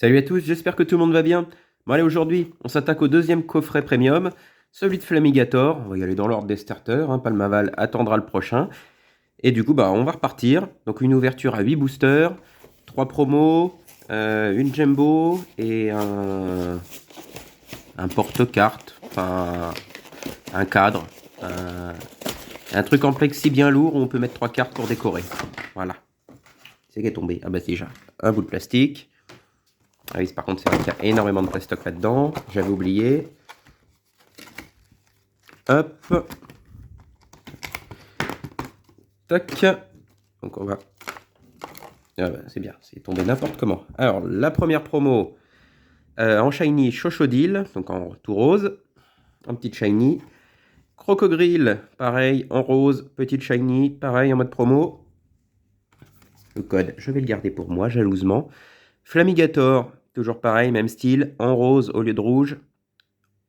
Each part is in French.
Salut à tous, j'espère que tout le monde va bien. Bon allez, aujourd'hui, on s'attaque au deuxième coffret premium, celui de Flamigator. On va y aller dans l'ordre des starters, hein, Palmaval attendra le prochain. Et du coup, on va repartir. Donc une ouverture à 8 boosters, 3 promos, une Jumbo et un porte-carte, enfin un cadre. Un truc en plexi bien lourd où on peut mettre 3 cartes pour décorer. Voilà. C'est qui est tombé. Ah bah c'est déjà un bout de plastique. Ah oui, par contre, c'est vrai qu'il y a énormément de plastoc là-dedans. J'avais oublié. Hop. Tac. Donc on va... Ah bah, c'est bien, c'est tombé n'importe comment. Alors, la première promo en shiny Chochodile, donc en tout rose. En petite shiny. Crocodile, pareil, en rose, petite shiny, pareil, en mode promo. Le code, je vais le garder pour moi, jalousement. Flamigator, toujours pareil, même style, en rose au lieu de rouge.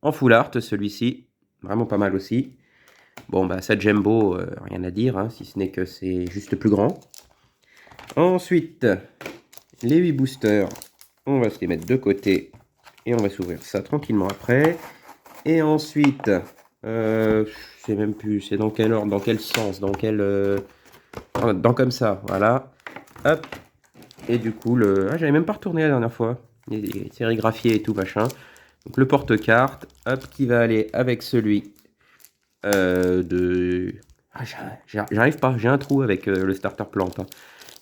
En full art, celui-ci, vraiment pas mal aussi. Bon, bah, ça Jumbo, rien à dire, hein, si ce n'est que c'est juste plus grand. Ensuite, les 8 boosters, on va se les mettre de côté et on va s'ouvrir ça tranquillement après. Et ensuite, je sais même plus, c'est dans quel ordre, dans quel sens, dans quel... dans comme ça, voilà. Hop. Et du coup, ah, j'avais même pas retourné la dernière fois. Il est sérigraphié et tout, machin. Donc le porte-carte, hop, qui va aller avec celui de... Ah, j'arrive pas, j'ai un trou avec le starter plante. Hein.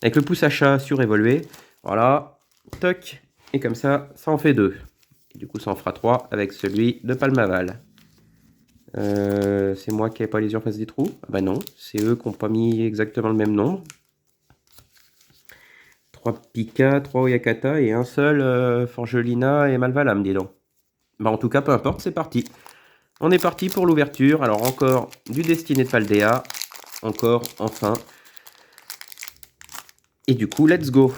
Avec le pouce achat surévolué. Voilà, toc. Et comme ça en fait 2. Et du coup, ça en fera 3 avec celui de Palmaval. C'est moi qui n'ai pas les yeux en face des trous. Ah bah non, c'est eux qui n'ont pas mis exactement le même nombre. 3 Pika, 3 Oyakata et un seul Forgelina et Malvalam, dis donc. Bah en tout cas, peu importe, c'est parti. On est parti pour l'ouverture. Alors encore du Destiné de Paldea. Encore, enfin. Et du coup, let's go.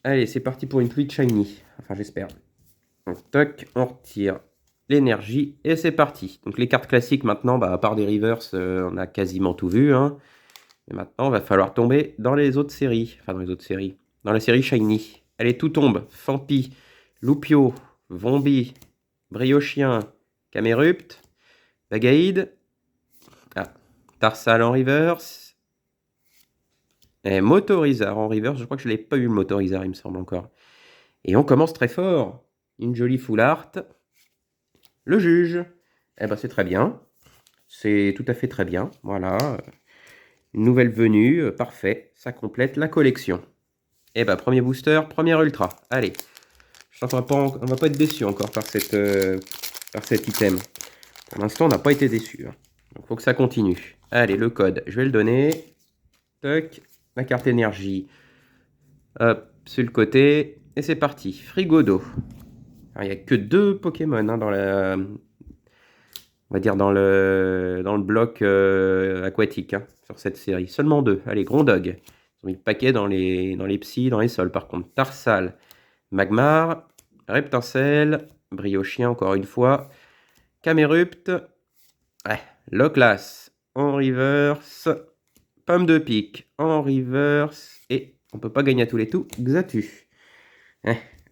Allez, c'est parti pour une pluie de shiny. Enfin, j'espère. Donc, toc, on retire l'énergie et c'est parti. Donc, les cartes classiques, maintenant, à part des reverse, on a quasiment tout vu. Hein. Et maintenant, il va falloir tomber dans les autres séries. Enfin, dans les autres séries. Dans la série shiny. Allez, tout tombe. Fampi, Lupio, Vombi, Briochien, Camerupt, Bagaïd. Ah, Tarsal en reverse. Et Motorizar en reverse. Je crois que je ne l'ai pas eu le Motorizar, il me semble encore. Et on commence très fort. Une jolie full art. Le juge. Eh ben c'est très bien. C'est tout à fait très bien. Voilà. Une nouvelle venue. Parfait. Ça complète la collection. Eh ben premier booster, premier ultra. Allez. Je sens qu'on va pas être déçu encore par cet item. Pour l'instant, on n'a pas été déçu. Hein. Donc il faut que ça continue. Allez, le code. Je vais le donner. Toc. La carte énergie. Hop, sur le côté. Et c'est parti. Frigodo. Alors, il n'y a que 2 Pokémon hein, on va dire dans le bloc aquatique hein, sur cette série. Seulement 2. Allez, Grondog. Ils ont mis le paquet dans les psys, dans les sols. Par contre, Tarsal, Magmar, Reptincelle, Briochien encore une fois, Camerupt, ouais, Loclas en reverse, Pomme de pique en reverse, et on peut pas gagner à tous les coups, Xatu.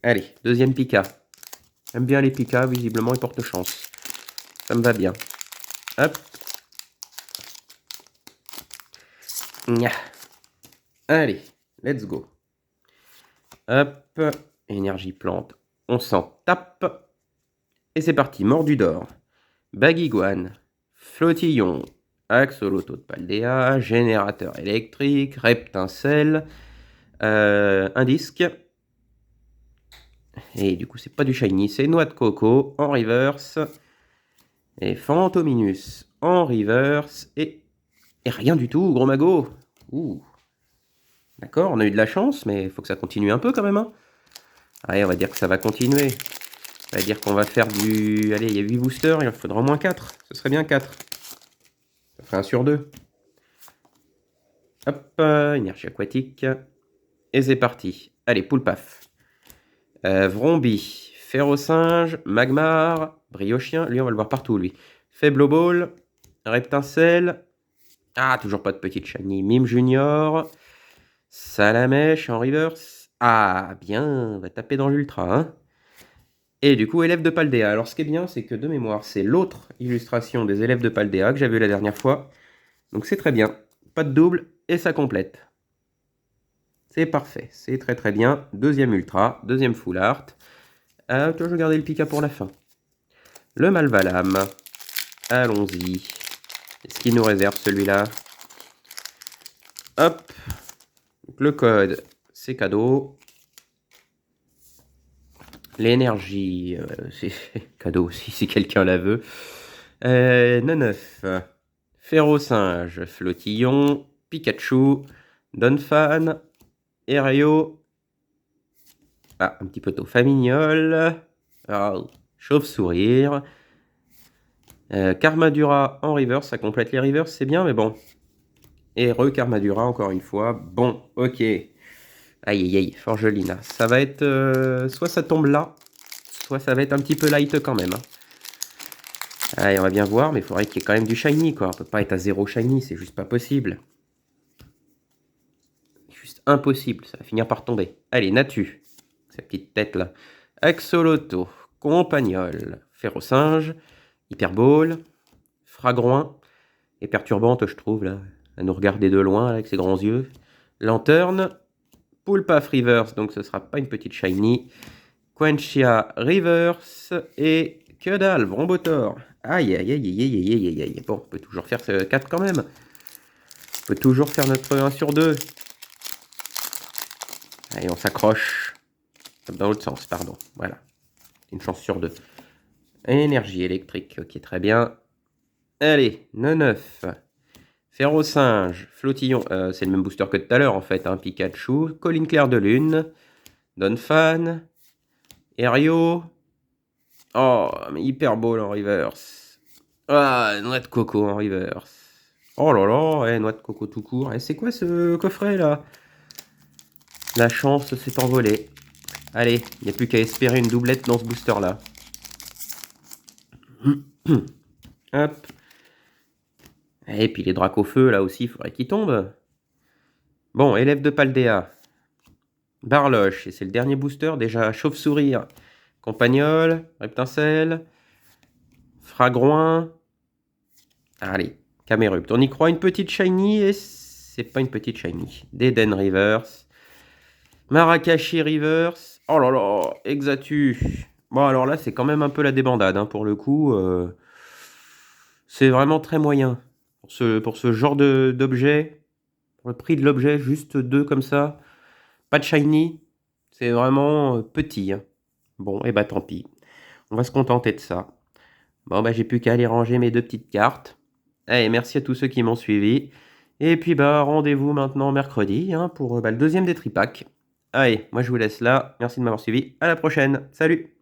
Allez, deuxième Pika. J'aime bien les Pika, visiblement ils portent chance. Ça me va bien. Hop. Nya. Allez, let's go. Hop. Énergie plante. On s'en tape. Et c'est parti. Mordu d'or. Baguiguane. Flottillon. Axoloto de Paldea. Générateur électrique. Reptincelle. Un disque. Et du coup, c'est pas du shiny, c'est noix de coco en reverse. Et Fantominus en reverse. Et rien du tout, gros magot. Ouh. D'accord, on a eu de la chance, mais il faut que ça continue un peu quand même. Hein. Allez, on va dire que ça va continuer. On va dire qu'on va faire du... Allez, il y a 8 boosters, il en faudra au moins 4. Ce serait bien 4. Ça ferait 1 sur 2. Hop, énergie aquatique. Et c'est parti. Allez, poule paf. Vrombi, Ferrosinge, Magmar, Briochien. Lui, on va le voir partout, lui. Faible Ball, Reptincelle. Ah, toujours pas de petite shiny. Mime Junior. Salamèche en reverse. Ah, bien, on va taper dans l'ultra. Hein. Et du coup, élève de Paldea. Alors, ce qui est bien, c'est que de mémoire, c'est l'autre illustration des élèves de Paldea que j'avais vu la dernière fois. Donc, c'est très bien. Pas de double et ça complète. C'est parfait. C'est très très bien. Deuxième ultra, deuxième full art. Je vais garder le Pika pour la fin. Le Malvalam. Allons-y. Est-ce qu'il nous réserve celui-là? Hop. Donc, le code, c'est cadeau. L'énergie, c'est cadeau aussi si quelqu'un la veut. 9. Ferro-singe, Flottillon, Pikachu, Donphan, Aéreo. Ah, un petit poteau Famignol. Chauve-sourire. Karmadura en reverse, ça complète les reverse, c'est bien, mais bon. Et re-Karmadura encore une fois. Bon, ok. Aïe aïe aïe, Forgelina. Ça va être... soit ça tombe là, soit ça va être un petit peu light quand même. Allez, on va bien voir, mais il faudrait qu'il y ait quand même du shiny, quoi. On peut pas être à 0 shiny, c'est juste pas possible. Juste impossible, ça va finir par tomber. Allez, Natu. Sa petite tête là. Axoloto, Compagnol, Ferro-singe, Hyperbole, Fragroin, et perturbante, je trouve, là, à nous regarder de loin, là, avec ses grands yeux. Lanterne, Poulpaf Reverse, donc ce sera pas une petite shiny. Quenchia Reverse, et que dalle, Vrombotor. Aïe, aïe, aïe, aïe, aïe, aïe, aïe, aïe. Bon, on peut toujours faire ce 4 quand même. On peut toujours faire notre 1 sur 2. Allez, on s'accroche. Dans l'autre sens, pardon. Voilà. Une chance sur 2. Énergie électrique, ok, très bien. Allez, 9. Ferro-singe, Flottillon, c'est le même booster que tout à l'heure en fait, hein. Pikachu, Colline Claire de Lune, Donphan, Aéreo, oh, mais Hyperbole en reverse. Ah, Noix de Coco en reverse. Oh là là, Noix de Coco tout court. Et c'est quoi ce coffret là? La chance s'est envolée. Allez, il n'y a plus qu'à espérer une doublette dans ce booster là. Hop. Et puis les Dracofeu là aussi, il faudrait qu'ils tombent. Bon, élève de Paldea. Barloche, et c'est le dernier booster, déjà Chauve-sourire, Compagnol, Reptincelle, Fragroin. Allez, Camerupt. On y croit une petite shiny, et c'est pas une petite shiny. Deden Reverse, Marakashi Reverse. Oh là là, Exatu. Bon, alors là, c'est quand même un peu la débandade, hein, pour le coup. C'est vraiment très moyen. Pour ce genre d'objet, pour le prix de l'objet, juste 2 comme ça. Pas de shiny, c'est vraiment petit. Hein. Bon, et bah tant pis. On va se contenter de ça. Bon, bah j'ai plus qu'à aller ranger mes 2 petites cartes. Allez, merci à tous ceux qui m'ont suivi. Et puis bah rendez-vous maintenant mercredi hein, pour le deuxième des tripacks. Allez, moi je vous laisse là. Merci de m'avoir suivi. À la prochaine. Salut!